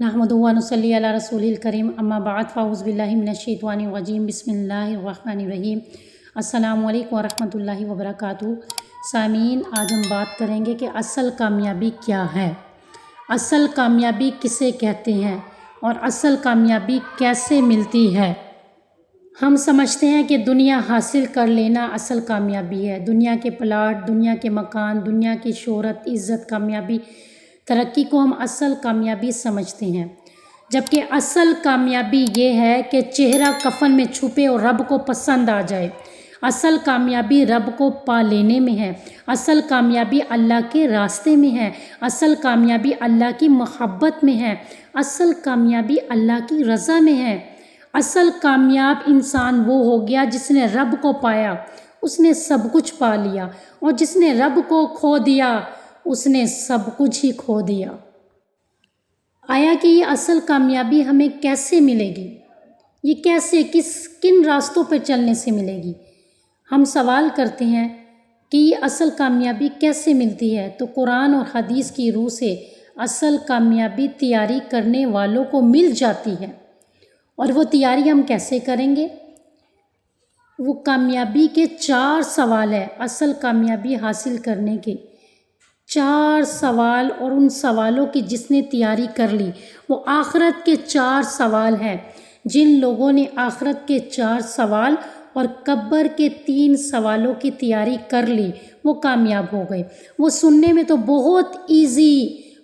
نحمدہ و نصلی علی رسول الکریم اما بعد فاعوذ باللہ من الشیطان الرجیم بسم اللہ الرحمن الرحیم السلام علیکم ورحمۃ اللہ وبرکاتہ۔ سامعین، آج ہم بات کریں گے کہ اصل کامیابی کیا ہے، اصل کامیابی کسے کہتے ہیں اور اصل کامیابی کیسے ملتی ہے۔ ہم سمجھتے ہیں کہ دنیا حاصل کر لینا اصل کامیابی ہے، دنیا کے پلاٹ، دنیا کے مکان، دنیا کی شہرت، عزت، کامیابی، ترقی کو ہم اصل کامیابی سمجھتے ہیں، جبکہ اصل کامیابی یہ ہے کہ چہرہ کفن میں چھپے اور رب کو پسند آ جائے۔ اصل کامیابی رب کو پا لینے میں ہے، اصل کامیابی اللہ کے راستے میں ہے، اصل کامیابی اللہ کی محبت میں ہے، اصل کامیابی اللہ کی رضا میں ہے۔ اصل کامیاب انسان وہ ہو گیا جس نے رب کو پایا، اس نے سب کچھ پا لیا، اور جس نے رب کو کھو دیا اس نے سب کچھ ہی کھو دیا۔ آیا کہ یہ اصل کامیابی ہمیں کیسے ملے گی، یہ کیسے، کن راستوں پر چلنے سے ملے گی؟ ہم سوال کرتے ہیں کہ یہ اصل کامیابی کیسے ملتی ہے، تو قرآن اور حدیث کی روح سے اصل کامیابی تیاری کرنے والوں کو مل جاتی ہے۔ اور وہ تیاری ہم کیسے کریں گے؟ وہ کامیابی کے 4 سوال ہیں، اصل کامیابی حاصل کرنے کے 4 سوال، اور ان سوالوں کی جس نے تیاری کر لی وہ آخرت کے 4 سوال ہیں۔ جن لوگوں نے آخرت کے 4 سوال اور قبر کے 3 سوالوں کی تیاری کر لی وہ کامیاب ہو گئے۔ وہ سننے میں تو بہت ایزی،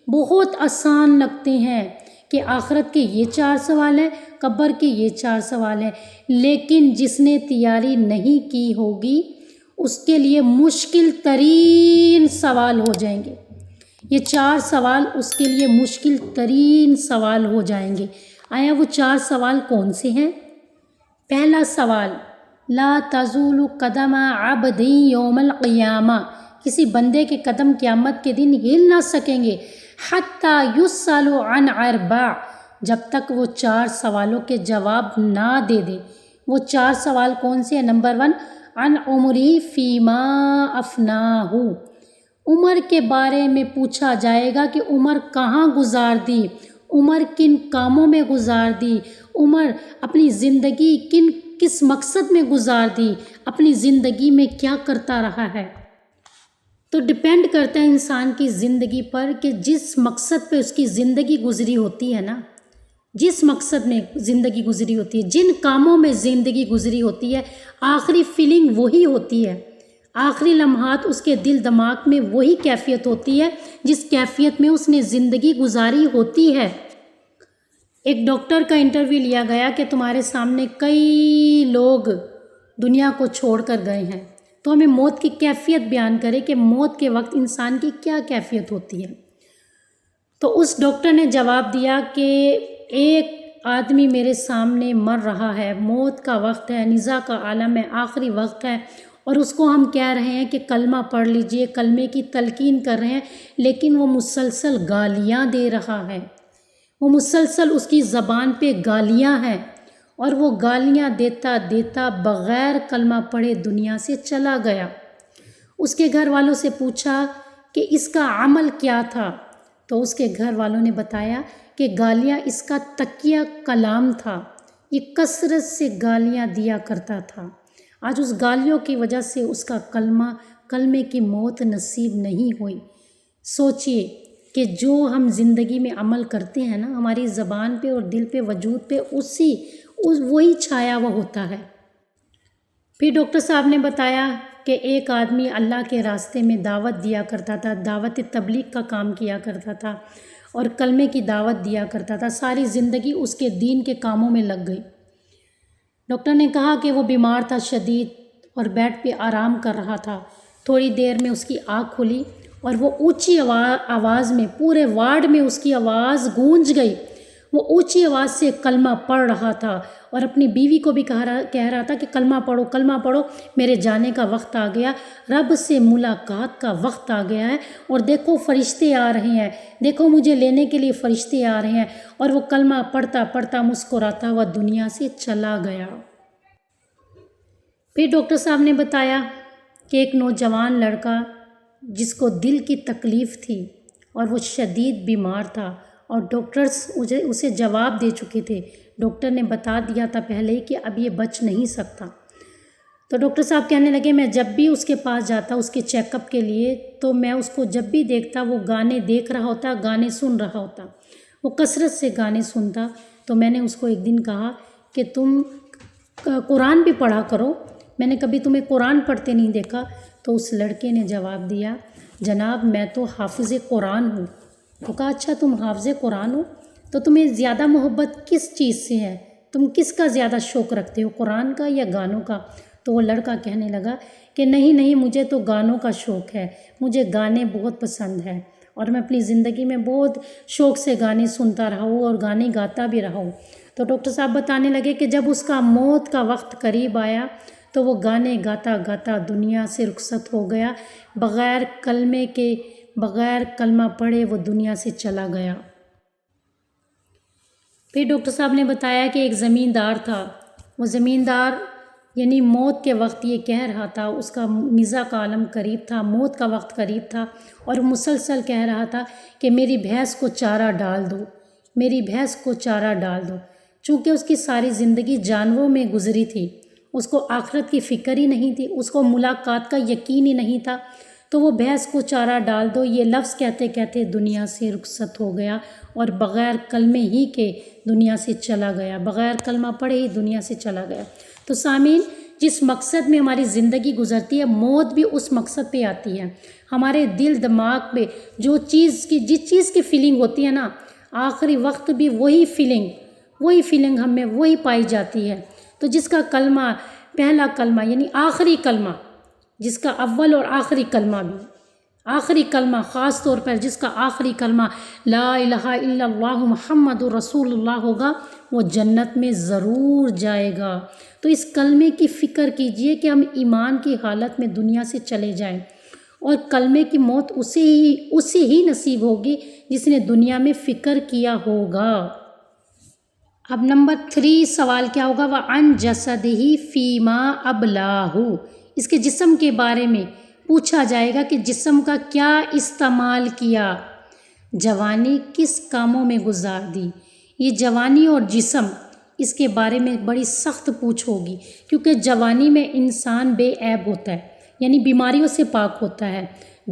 بہت آسان لگتے ہیں کہ آخرت کے یہ 4 سوال ہیں، قبر کے یہ 4 سوال ہیں، لیکن جس نے تیاری نہیں کی ہوگی اس کے لیے مشکل ترین سوال ہو جائیں گے۔ یہ 4 سوال اس کے لیے مشکل ترین سوال ہو جائیں گے۔ آیا وہ 4 سوال کون سے ہیں؟ پہلا سوال، لا تزول قدم عبد یوم القیامہ، کسی بندے کے قدم قیامت کے دن ہل نہ سکیں گے، حتی یسأل عن 4، جب تک وہ 4 سوالوں کے جواب نہ دے دے۔ وہ 4 سوال کون سے ہیں؟ نمبر 1، عن عمری فیما افناہ، عمر کے بارے میں پوچھا جائے گا کہ عمر کہاں گزار دی، عمر کن کاموں میں گزار دی، عمر اپنی زندگی کس مقصد میں گزار دی، اپنی زندگی میں کیا کرتا رہا ہے۔ تو ڈیپینڈ کرتا ہے انسان کی زندگی پر کہ جس مقصد پہ اس کی زندگی گزری ہوتی ہے نا، جس مقصد میں زندگی گزری ہوتی ہے، جن کاموں میں زندگی گزری ہوتی ہے، آخری فیلنگ وہی ہوتی ہے، آخری لمحات اس کے دل دماغ میں وہی کیفیت ہوتی ہے جس کیفیت میں اس نے زندگی گزاری ہوتی ہے۔ ایک ڈاکٹر کا انٹرویو لیا گیا کہ تمہارے سامنے کئی لوگ دنیا کو چھوڑ کر گئے ہیں، تو ہمیں موت کی کیفیت بیان کرے کہ موت کے وقت انسان کی کیا کیفیت ہوتی ہے۔ تو اس ڈاکٹر نے جواب دیا کہ ایک آدمی میرے سامنے مر رہا ہے، موت کا وقت ہے، نزا کا عالم ہے، آخری وقت ہے، اور اس کو ہم کہہ رہے ہیں کہ کلمہ پڑھ لیجئے، کلمے کی تلقین کر رہے ہیں، لیکن وہ مسلسل گالیاں دے رہا ہے، وہ مسلسل اس کی زبان پہ گالیاں ہیں، اور وہ گالیاں دیتا دیتا بغیر کلمہ پڑھے دنیا سے چلا گیا۔ اس کے گھر والوں سے پوچھا کہ اس کا عمل کیا تھا، تو اس کے گھر والوں نے بتایا کہ گالیاں اس کا تکیہ کلام تھا، یہ کثرت سے گالیاں دیا کرتا تھا۔ آج اس گالیوں کی وجہ سے اس کا کلمے کی موت نصیب نہیں ہوئی۔ سوچئے کہ جو ہم زندگی میں عمل کرتے ہیں نا، ہماری زبان پہ اور دل پہ، وجود پہ وہی چھایا ہوا ہوتا ہے۔ پھر ڈاکٹر صاحب نے بتایا کہ ایک آدمی اللہ کے راستے میں دعوت دیا کرتا تھا، دعوت تبلیغ کا کام کیا کرتا تھا اور کلمے کی دعوت دیا کرتا تھا، ساری زندگی اس کے دین کے کاموں میں لگ گئی۔ ڈاکٹر نے کہا کہ وہ بیمار تھا شدید اور بیڈ پہ آرام کر رہا تھا، تھوڑی دیر میں اس کی آنکھ کھلی اور وہ اونچی آواز میں، پورے وارڈ میں اس کی آواز گونج گئی، وہ اونچی آواز سے کلمہ پڑھ رہا تھا اور اپنی بیوی کو بھی کہہ رہا تھا کہ کلمہ پڑھو، کلمہ پڑھو، میرے جانے کا وقت آ گیا، رب سے ملاقات کا وقت آ گیا ہے، اور دیکھو فرشتے آ رہے ہیں، دیکھو مجھے لینے کے لیے فرشتے آ رہے ہیں۔ اور وہ کلمہ پڑھتا پڑھتا مسکراتا ہوا دنیا سے چلا گیا۔ پھر ڈاکٹر صاحب نے بتایا کہ ایک نوجوان لڑکا جس کو دل کی تکلیف تھی اور وہ شدید بیمار تھا اور ڈاکٹرز اسے جواب دے چکے تھے، ڈاکٹر نے بتا دیا تھا پہلے ہی کہ اب یہ بچ نہیں سکتا۔ تو ڈاکٹر صاحب کہنے لگے میں جب بھی اس کے پاس جاتا اس کے چیک اپ کے لیے تو میں اس کو جب بھی دیکھتا وہ گانے دیکھ رہا ہوتا، گانے سن رہا ہوتا، وہ کثرت سے گانے سنتا۔ تو میں نے اس کو ایک دن کہا کہ تم قرآن بھی پڑھا کرو، میں نے کبھی تمہیں قرآن پڑھتے نہیں دیکھا۔ تو اس لڑکے نے جواب دیا جناب میں تو حافظ قرآن ہوں۔ تو کہا اچھا تم حافظ قرآن ہو تو تمہیں زیادہ محبت کس چیز سے ہے، تم کس کا زیادہ شوق رکھتے ہو، قرآن کا یا گانوں کا؟ تو وہ لڑکا کہنے لگا کہ نہیں مجھے تو گانوں کا شوق ہے، مجھے گانے بہت پسند ہے اور میں اپنی زندگی میں بہت شوق سے گانے سنتا رہا ہوں اور گانے گاتا بھی رہا ہوں۔ تو ڈاکٹر صاحب بتانے لگے کہ جب اس کا موت کا وقت قریب آیا تو وہ گانے گاتا گاتا دنیا سے رخصت ہو گیا، بغیر کلمہ پڑھے وہ دنیا سے چلا گیا۔ پھر ڈاکٹر صاحب نے بتایا کہ ایک زمیندار تھا، وہ زمیندار یعنی موت کے وقت یہ کہہ رہا تھا، اس کا نزا کا عالم قریب تھا، موت کا وقت قریب تھا اور مسلسل کہہ رہا تھا کہ میری بھینس کو چارہ ڈال دو، میری بھینس کو چارہ ڈال دو۔ چونکہ اس کی ساری زندگی جانوروں میں گزری تھی، اس کو آخرت کی فکر ہی نہیں تھی، اس کو ملاقات کا یقین ہی نہیں تھا، تو وہ بھینس کو چارہ ڈال دو یہ لفظ کہتے کہتے دنیا سے رخصت ہو گیا اور بغیر کلمے ہی کے دنیا سے چلا گیا، بغیر کلمہ پڑھے ہی دنیا سے چلا گیا۔ تو سامعین جس مقصد میں ہماری زندگی گزرتی ہے موت بھی اس مقصد پہ آتی ہے۔ ہمارے دل دماغ پہ جس چیز کی فیلنگ ہوتی ہے نا، آخری وقت بھی وہی فیلنگ ہم میں وہی پائی جاتی ہے۔ تو جس کا کلمہ پہلا کلمہ یعنی آخری کلمہ، جس کا اول اور آخری کلمہ بھی، آخری کلمہ خاص طور پر جس کا آخری کلمہ لا الہ الا اللہ محمد رسول اللہ ہوگا وہ جنت میں ضرور جائے گا۔ تو اس کلمے کی فکر کیجئے کہ ہم ایمان کی حالت میں دنیا سے چلے جائیں اور کلمے کی موت اسے ہی نصیب ہوگی جس نے دنیا میں فکر کیا ہوگا۔ اب نمبر 3 سوال کیا ہوگا؟ وَعَنْ جَسَدِهِ فِي مَا أَبْلَاهُ، اس کے جسم کے بارے میں پوچھا جائے گا کہ جسم کا کیا استعمال کیا، جوانی کس کاموں میں گزار دی۔ یہ جوانی اور جسم اس کے بارے میں بڑی سخت پوچھ ہوگی کیونکہ جوانی میں انسان بے عیب ہوتا ہے، یعنی بیماریوں سے پاک ہوتا ہے،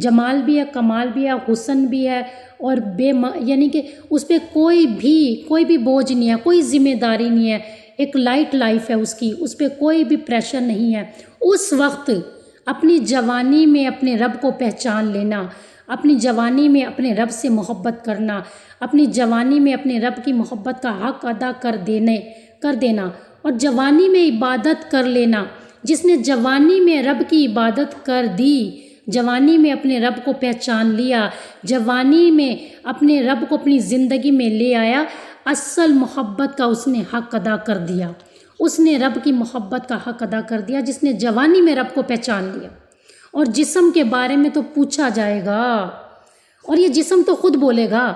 جمال بھی ہے، کمال بھی ہے، حسن بھی ہے اور یعنی کہ اس پہ کوئی بھی بوجھ نہیں ہے، کوئی ذمہ داری نہیں ہے، ایک لائٹ لائف ہے اس پہ کوئی بھی پریشر نہیں ہے۔ اس وقت اپنی جوانی میں اپنے رب کو پہچان لینا، اپنی جوانی میں اپنے رب سے محبت کرنا، اپنی جوانی میں اپنے رب کی محبت کا حق ادا کر دینا اور جوانی میں عبادت کر لینا۔ جس نے جوانی میں رب کی عبادت کر دی، جوانی میں اپنے رب کو پہچان لیا، جوانی میں اپنے رب کو اپنی زندگی میں لے آیا، اصل محبت کا اس نے حق ادا کر دیا، اس نے رب کی محبت کا حق ادا کر دیا جس نے جوانی میں رب کو پہچان لیا۔ اور جسم کے بارے میں تو پوچھا جائے گا اور یہ جسم تو خود بولے گا،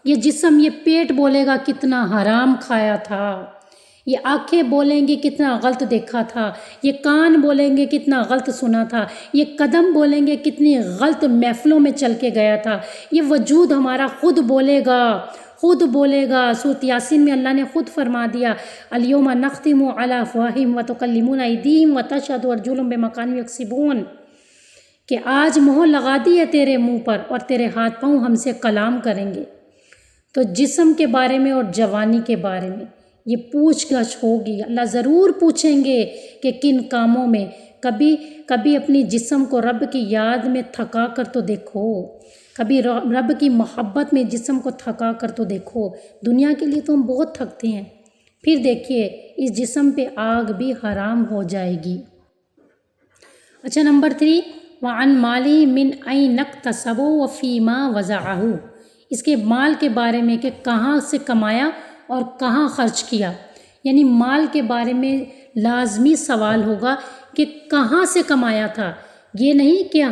یہ جسم، یہ پیٹ بولے گا کتنا حرام کھایا تھا، یہ آنکھیں بولیں گے کتنا غلط دیکھا تھا، یہ کان بولیں گے کتنا غلط سنا تھا، یہ قدم بولیں گے کتنی غلط محفلوں میں چل کے گیا تھا، یہ وجود ہمارا خود بولے گا۔ سورۃ یاسین میں اللہ نے خود فرما دیا الیوم نختم علی افواہہم وتکلمنا ایدیہم وتشہد ارجلہم بما کانوا یکسبون، کہ آج مہر لگا دی ہے تیرے منہ پر اور تیرے ہاتھ پاؤں ہم سے کلام کریں گے۔ تو جسم کے بارے میں اور جوانی کے بارے میں یہ پوچھ گچھ ہوگی، اللہ ضرور پوچھیں گے کہ کن کاموں میں۔ کبھی اپنی جسم کو رب کی یاد میں تھکا کر تو دیکھو، کبھی رب کی محبت میں جسم کو تھکا کر تو دیکھو۔ دنیا کے لیے تو ہم بہت تھکتے ہیں، پھر دیکھیے اس جسم پہ آگ بھی حرام ہو جائے گی۔ اچھا نمبر 3 وَعَنْ مَالِهِ مِنْ أَيْنَ اكْتَسَبَهُ وَفِيمَا وَضَعَهُ، اس کے مال کے بارے میں کہ کہاں سے کمایا اور کہاں خرچ کیا، یعنی مال کے بارے میں لازمی سوال ہوگا کہ کہاں سے کمایا تھا، یہ نہیں کہ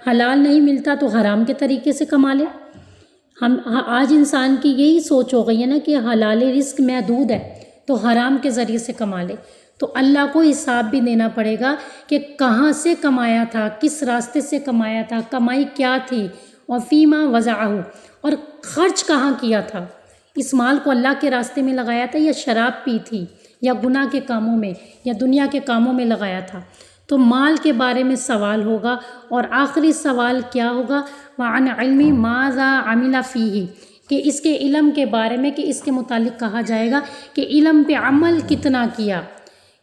حلال نہیں ملتا تو حرام کے طریقے سے کما لے۔ آج انسان کی یہی سوچ ہو گئی ہے نا کہ حلال رزق محدود ہے تو حرام کے ذریعے سے کما لے، تو اللہ کو حساب بھی دینا پڑے گا کہ کہاں سے کمایا تھا، کس راستے سے کمایا تھا، کمائی کیا تھی وفیما وضعہ، اور خرچ کہاں کیا تھا، اس مال کو اللہ کے راستے میں لگایا تھا یا شراب پی تھی یا گناہ کے کاموں میں یا دنیا کے کاموں میں لگایا تھا۔ تو مال کے بارے میں سوال ہوگا، اور آخری سوال کیا ہوگا، وعن علم ماذا عمل فیہ، کہ اس کے علم کے بارے میں، کہ اس کے متعلق کہا جائے گا کہ علم پہ عمل کتنا کیا،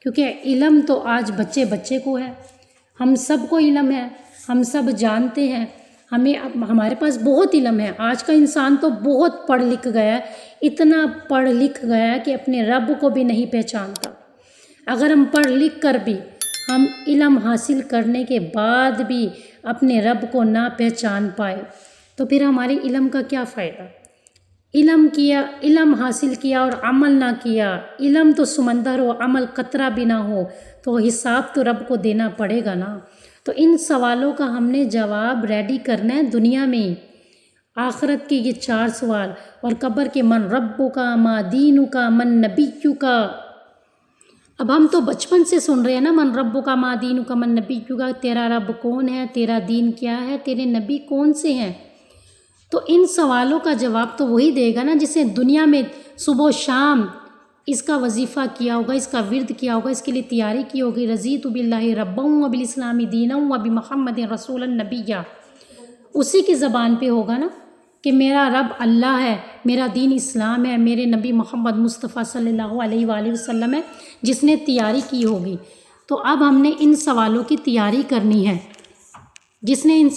کیونکہ علم تو آج بچے بچے کو ہے، ہم سب کو علم ہے، ہم سب جانتے ہیں، ہمارے پاس بہت علم ہے۔ آج کا انسان تو بہت پڑھ لکھ گیا ہے، اتنا پڑھ لکھ گیا کہ اپنے رب کو بھی نہیں پہچانتا۔ اگر ہم پڑھ لکھ کر بھی، ہم علم حاصل کرنے کے بعد بھی اپنے رب کو نہ پہچان پائے تو پھر ہمارے علم کا کیا فائدہ؟ علم حاصل کیا اور عمل نہ کیا، علم تو سمندر ہو، عمل قطرہ بھی نہ ہو، تو حساب تو رب کو دینا پڑے گا نا۔ تو ان سوالوں کا ہم نے جواب ریڈی کرنا ہے دنیا میں۔ آخرت کے یہ 4 سوال، اور قبر کے من ربک ما دینک من نبیک۔ اب ہم تو بچپن سے سن رہے ہیں نا، من ربک ما دینک من نبیک، تیرا رب کون ہے، تیرا دین کیا ہے، تیرے نبی کون سے ہیں۔ تو ان سوالوں کا جواب تو وہی دے گا نا جسے دنیا میں صبح و شام اس کا وظیفہ کیا ہوگا، اس کا ورد کیا ہوگا، اس کے لیے تیاری کی ہوگی۔ رضیت باللہ ربا وبالاسلام دینا وبمحمد رسولا نبیا، اسی کی زبان پہ ہوگا نا کہ میرا رب اللہ ہے، میرا دین اسلام ہے، میرے نبی محمد مصطفیٰ صلی اللہ علیہ وآلہ وسلم ہے، جس نے تیاری کی ہوگی۔ تو اب ہم نے ان سوالوں کی تیاری کرنی ہے۔ جس نے ان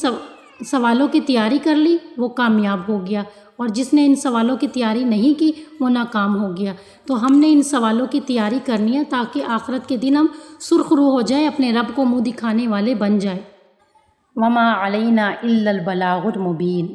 سوالوں کی تیاری کر لی وہ کامیاب ہو گیا، اور جس نے ان سوالوں کی تیاری نہیں کی وہ ناکام ہو گیا۔ تو ہم نے ان سوالوں کی تیاری کرنی ہے تاکہ آخرت کے دن ہم سرخ رو ہو جائے، اپنے رب کو منہ دکھانے والے بن جائے۔ وما علینا الا البلاغ المبین۔